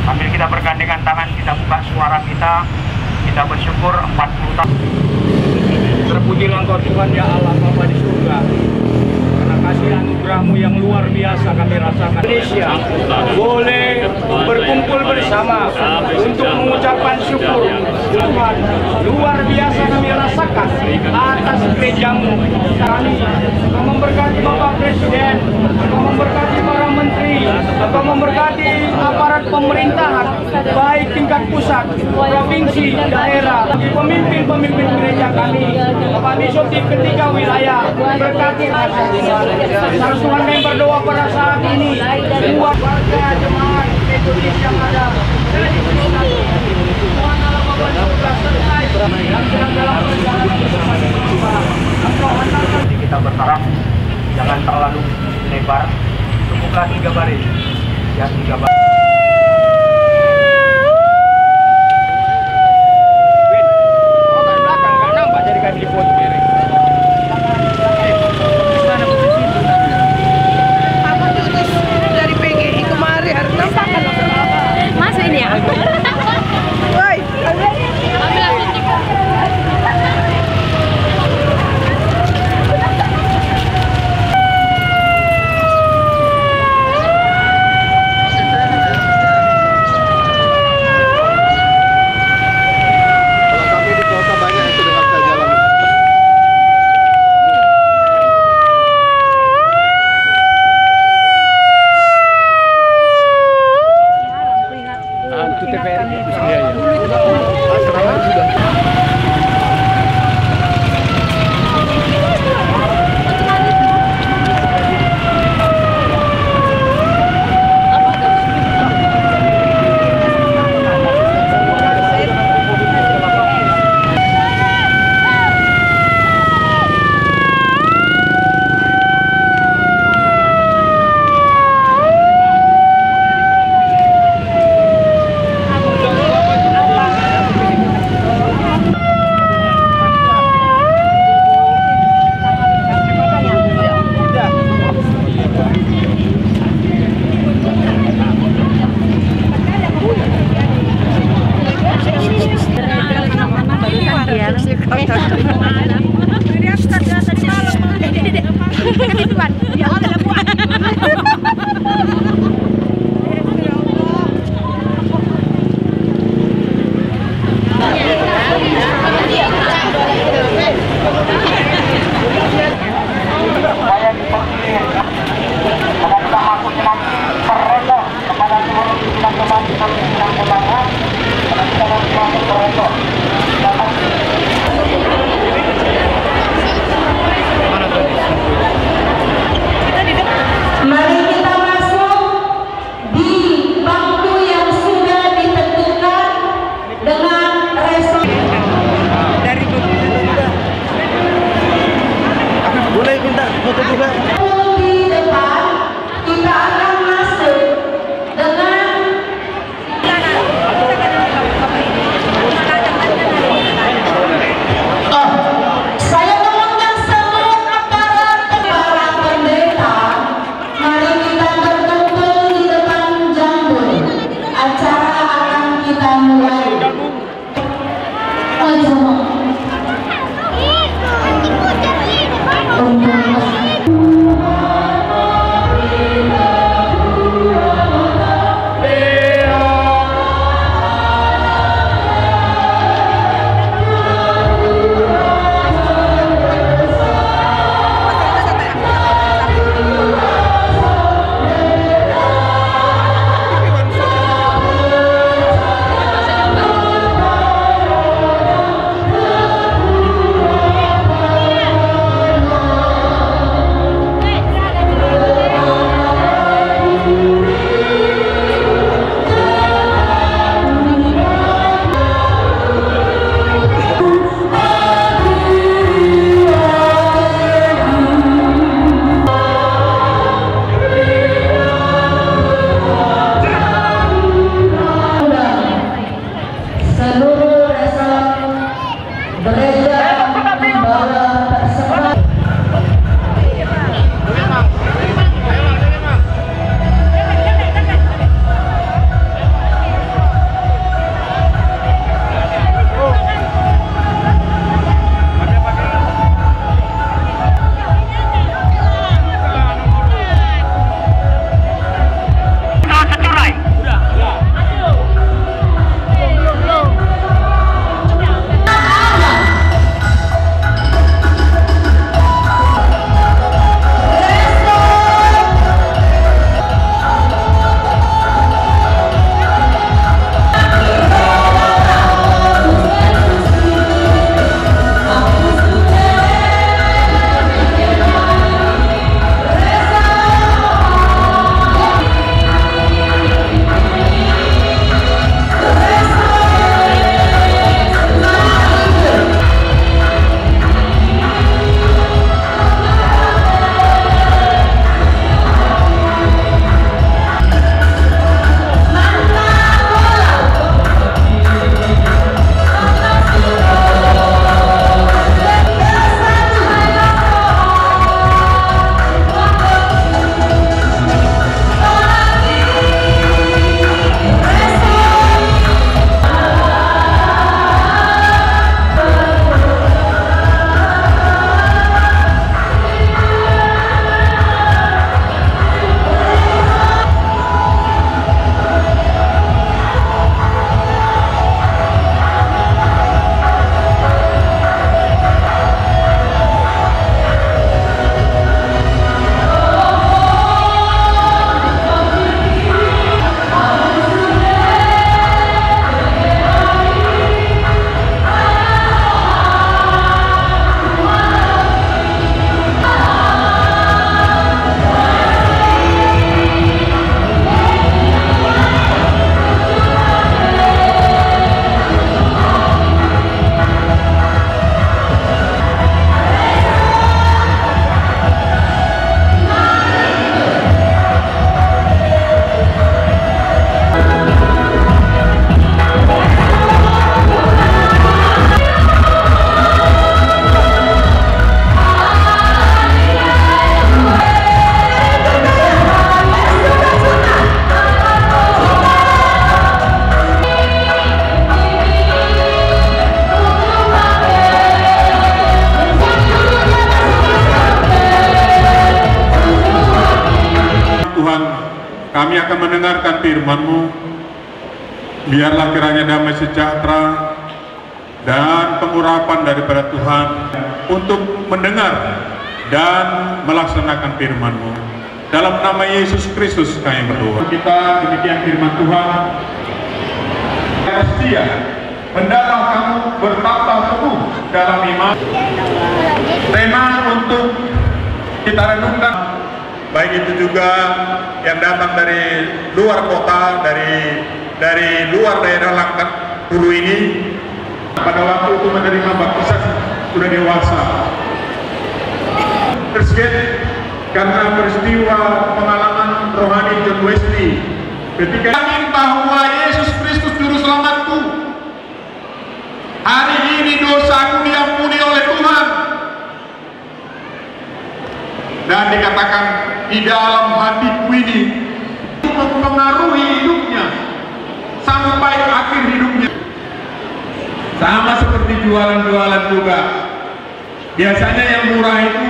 Sambil kita bergandengan tangan, kita buka suara kita bersyukur 40 tahun. Terpujilah Engkau Tuhan ya Allah Bapa di surga. Karena kasih anugerah-Mu yang luar biasa kami rasakan. Indonesia boleh berkumpul bersama untuk mengucapkan syukur. Tuhan, luar biasa kami rasakan atas gereja-Mu. Kami memberkati Bapak Presiden, memberkati para menteri, memberkati aparat pemerintahan, baik tingkat pusat, provinsi, daerah, pemimpin-pemimpin gereja kami, Bapak Bishop di ketiga wilayah, berkati harus Tuhan kami berdoa pada saat ini buat warga jemaat Metodis yang ada di Tuhan Allah Bapa surga sertai yang sedang dalam perjalanan bersama kita bertaraf, jangan terlalu lebar, cukuplah 3 baris ya, 3 baris. mendengarkan firman-Mu, biarlah kiranya damai sejahtera dan pengurapan daripada Tuhan untuk mendengar dan melaksanakan firman-Mu. Dalam nama Yesus Kristus kami berdoa. Kita demikian firman Tuhan. Setia, hendaklah kamu bertambah teguh dalam iman. Tema untuk kita renungkan, baik itu juga yang datang dari luar kota, dari luar daerah Langkat Hulu ini, pada waktu itu menerima baptisan sudah dewasa. Terkait karena peristiwa pengalaman rohani John Wesley ketika yakin bahwa Yesus Kristus juru selamatku, hari ini dosaku diampuni oleh Tuhan, dan dikatakan di dalam hatiku ini mempengaruhi hidupnya sampai akhir hidupnya. Sama seperti jualan-jualan juga, biasanya yang murah itu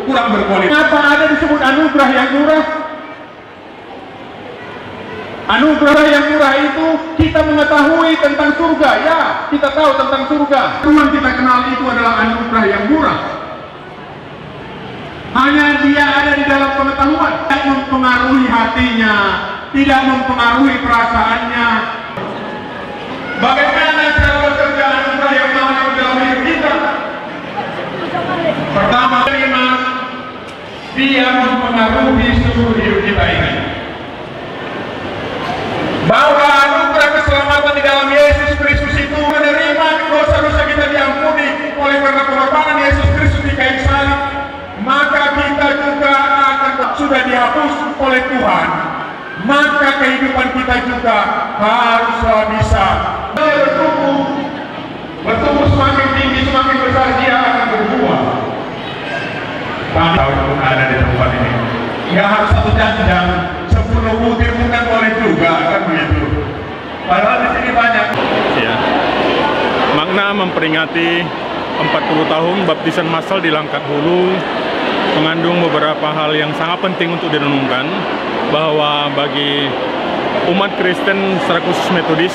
kurang berkualitas. Kenapa ada disebut anugerah yang murah? Anugerah yang murah itu kita mengetahui tentang surga. Ya, kita tahu tentang surga. Tuhan kita kenal itu adalah anugerah yang murah. Hanya dia ada di dalam pengetahuan, tidak mempengaruhi hatinya, tidak mempengaruhi perasaannya. Bagaimana cara bekerja anugerah yang murah dalam hidup kita? Pertama, dia mempengaruhi seluruh hidup kita ini. Bahwa anugerah keselamatan di dalam Yesus Kristus itu menerima dosa-dosa kita diampuni oleh karena pengorbanan Yesus Kristus di kayu salib, maka kita juga akan sudah dihapus oleh Tuhan. Maka kehidupan kita juga haruslah bisa bertumbuh semakin tinggi, semakin besar dia akan berbuah. Tahun ada di tempat ini, nggak harus satu jam, 10 butir bukan boleh juga, kan begitu. Padahal di sini banyak. Ya. Makna memperingati 40 tahun baptisan massal di Langkat Hulu mengandung beberapa hal yang sangat penting untuk direnungkan, bahwa bagi umat Kristen secara khusus Metodis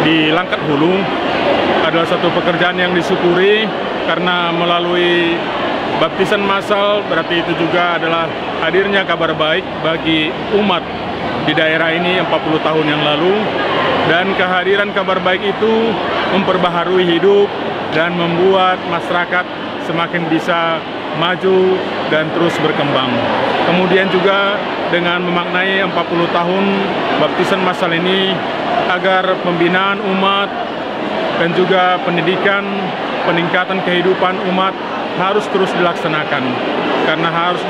di Langkat Hulu adalah satu pekerjaan yang disyukuri, karena melalui baptisan massal berarti itu juga adalah hadirnya kabar baik bagi umat di daerah ini 40 tahun yang lalu, dan kehadiran kabar baik itu memperbaharui hidup dan membuat masyarakat semakin bisa maju dan terus berkembang. Kemudian juga dengan memaknai 40 tahun baptisan massal ini, agar pembinaan umat dan juga pendidikan, peningkatan kehidupan umat harus terus dilaksanakan, karena harus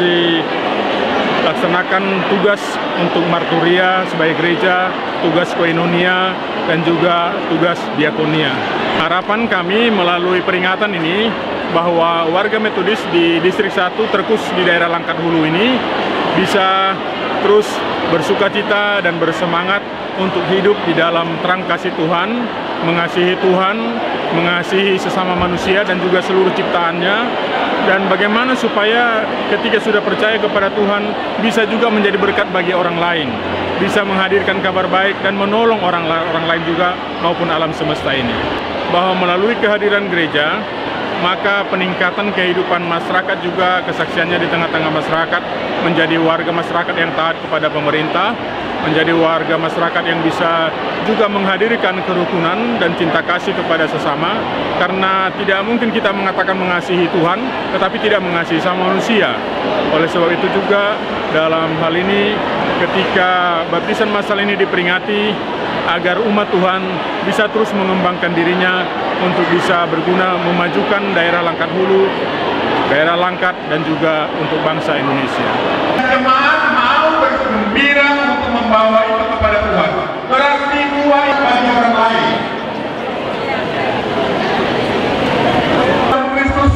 dilaksanakan tugas untuk marturia sebagai gereja, tugas koinonia, dan juga tugas diakonia. Harapan kami melalui peringatan ini bahwa warga Metodis di Distrik 1 terkhusus di daerah Langkat Hulu ini bisa terus bersukacita dan bersemangat untuk hidup di dalam terang kasih Tuhan, mengasihi Tuhan, mengasihi sesama manusia dan juga seluruh ciptaannya, dan bagaimana supaya ketika sudah percaya kepada Tuhan bisa juga menjadi berkat bagi orang lain, bisa menghadirkan kabar baik dan menolong orang lain juga maupun alam semesta ini. Bahwa melalui kehadiran gereja, maka peningkatan kehidupan masyarakat juga, kesaksiannya di tengah-tengah masyarakat, menjadi warga masyarakat yang taat kepada pemerintah, menjadi warga masyarakat yang bisa juga menghadirkan kerukunan dan cinta kasih kepada sesama, karena tidak mungkin kita mengatakan mengasihi Tuhan tetapi tidak mengasihi sama manusia. Oleh sebab itu juga dalam hal ini, ketika baptisan massal ini diperingati, agar umat Tuhan bisa terus mengembangkan dirinya untuk bisa berguna memajukan daerah Langkat Hulu, daerah Langkat, dan juga untuk bangsa Indonesia. Jemaat mau bergembira untuk membawa itu kepada Tuhan, berarti buah bagi orang lain. Kristus,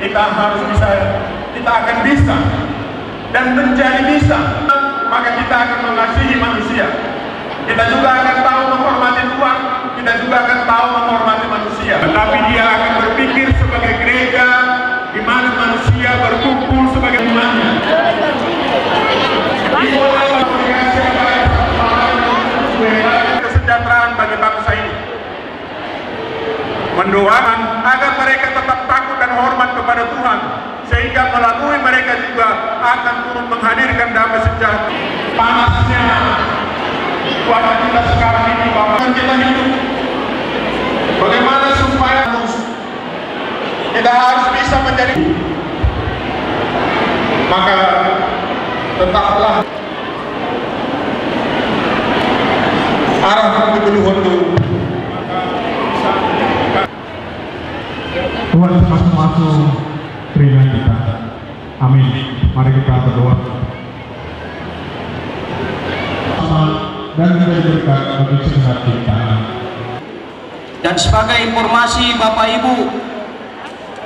kita harus bisa, kita akan bisa dan menjadi bisa, maka kita akan mengasihi manusia. Kita juga akan tahu menghormati Tuhan, kita juga akan tahu menghormati manusia. Tetapi dia akan berpikir sebagai gereja di mana manusia berkumpul sebagai umatnya. mendoakan agar mereka tetap takut dan hormat kepada Tuhan, sehingga melalui mereka juga akan turut menghadirkan damai sejahtera. Panasnya cuaca kita sekarang ini, Bapak, kita hidup bagaimana supaya kita harus bisa menjadi, maka tetaplah arah kepedulian Tuhan masuk terikat kita. Amin. Mari kita berdoa. Dan menjadi berkat bagi segenap kita. Dan sebagai informasi Bapak Ibu,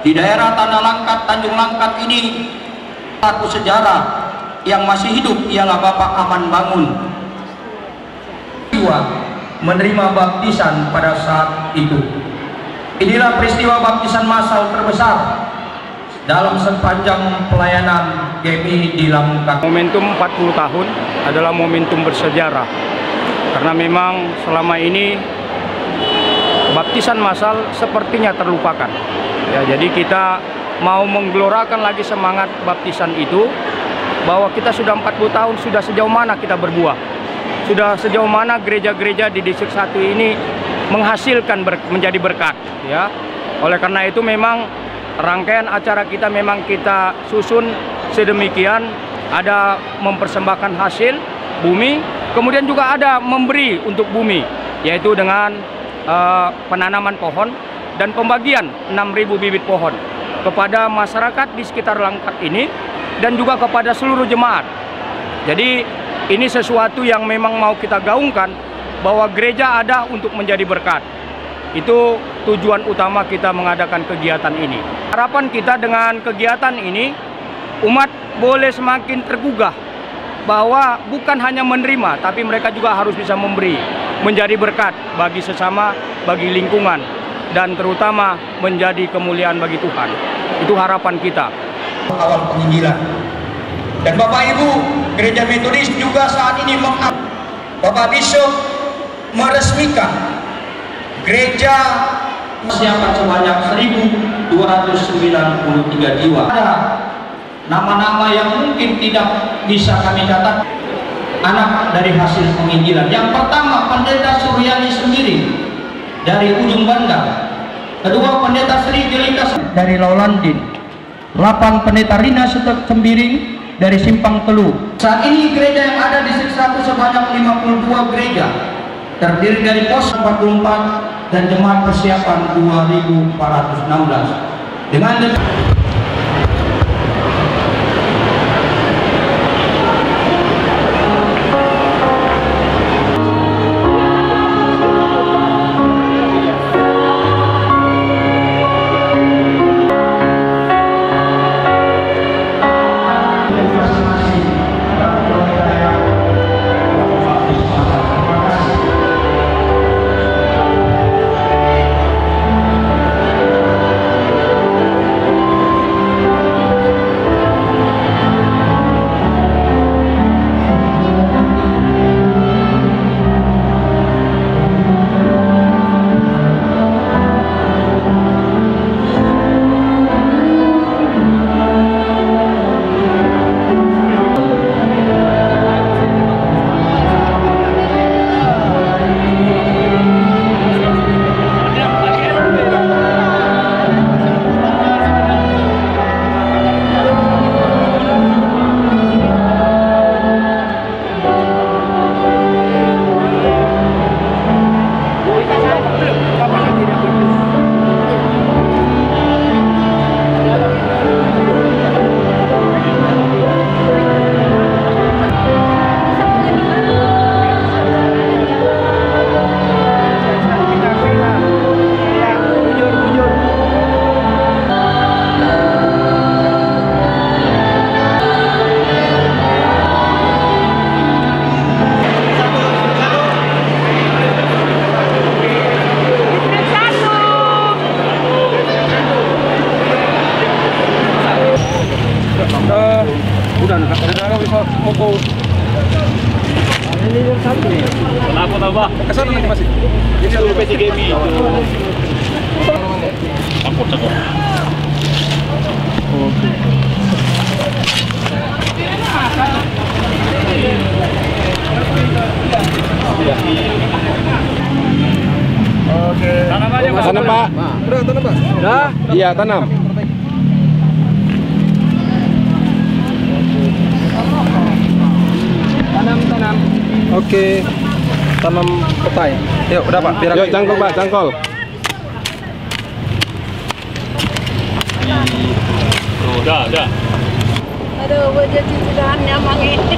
di daerah Tanah Langkat, Tanjung Langkat ini, pelaku sejarah yang masih hidup ialah Bapak Aman Bangun. Menerima baptisan pada saat itu. Inilah peristiwa baptisan massal terbesar dalam sepanjang pelayanan GMI di Langkat. Momentum 40 tahun adalah momentum bersejarah, karena memang selama ini baptisan massal sepertinya terlupakan. Ya, jadi kita mau menggelorakan lagi semangat baptisan itu, bahwa kita sudah 40 tahun, sudah sejauh mana kita berbuah. Sudah sejauh mana gereja-gereja di Distrik 1 ini menghasilkan menjadi berkat, ya. Oleh karena itu memang rangkaian acara kita memang kita susun sedemikian, ada mempersembahkan hasil bumi, kemudian juga ada memberi untuk bumi, yaitu dengan penanaman pohon dan pembagian 6.000 bibit pohon kepada masyarakat di sekitar Langkat ini dan juga kepada seluruh jemaat. Jadi ini sesuatu yang memang mau kita gaungkan, bahwa gereja ada untuk menjadi berkat. Itu tujuan utama kita mengadakan kegiatan ini. Harapan kita dengan kegiatan ini, umat boleh semakin tergugah bahwa bukan hanya menerima, tapi mereka juga harus bisa memberi, menjadi berkat bagi sesama, bagi lingkungan, dan terutama menjadi kemuliaan bagi Tuhan. Itu harapan kita. Awal penginjilan. Dan Bapak Ibu, Gereja Metodis juga saat ini Bapak Bishop meresmikan gereja persiapan sebanyak 1.293 jiwa. Ada nama-nama yang mungkin tidak bisa kami catat, anak dari hasil penginjilan. Yang pertama, Pendeta Suryani sendiri dari Ujung Banda. Kedua, Pendeta Sri Jelita dari Laulandin. 8, Pendeta Rina Sembiring dari Simpang Telu. Saat ini gereja yang ada di Distrik 1 sebanyak 52 gereja, terdiri dari pos 44 dan jemaat persiapan 2.416. Dengan Kenapa tambah? Kesana nanti masih. Ini dulu PT GMI. Oke. Oke. Tanam aja, Pak. Tanam, Pak. Udah, tanam, Pak. Udah? Iya, tanam. Tanam. Oke. Tanam petai. Yuk, udah Pak. Biar Yuk, cangkul, Pak, cangkul. Udah. Aduh, gue jadi cicilannya mang ini.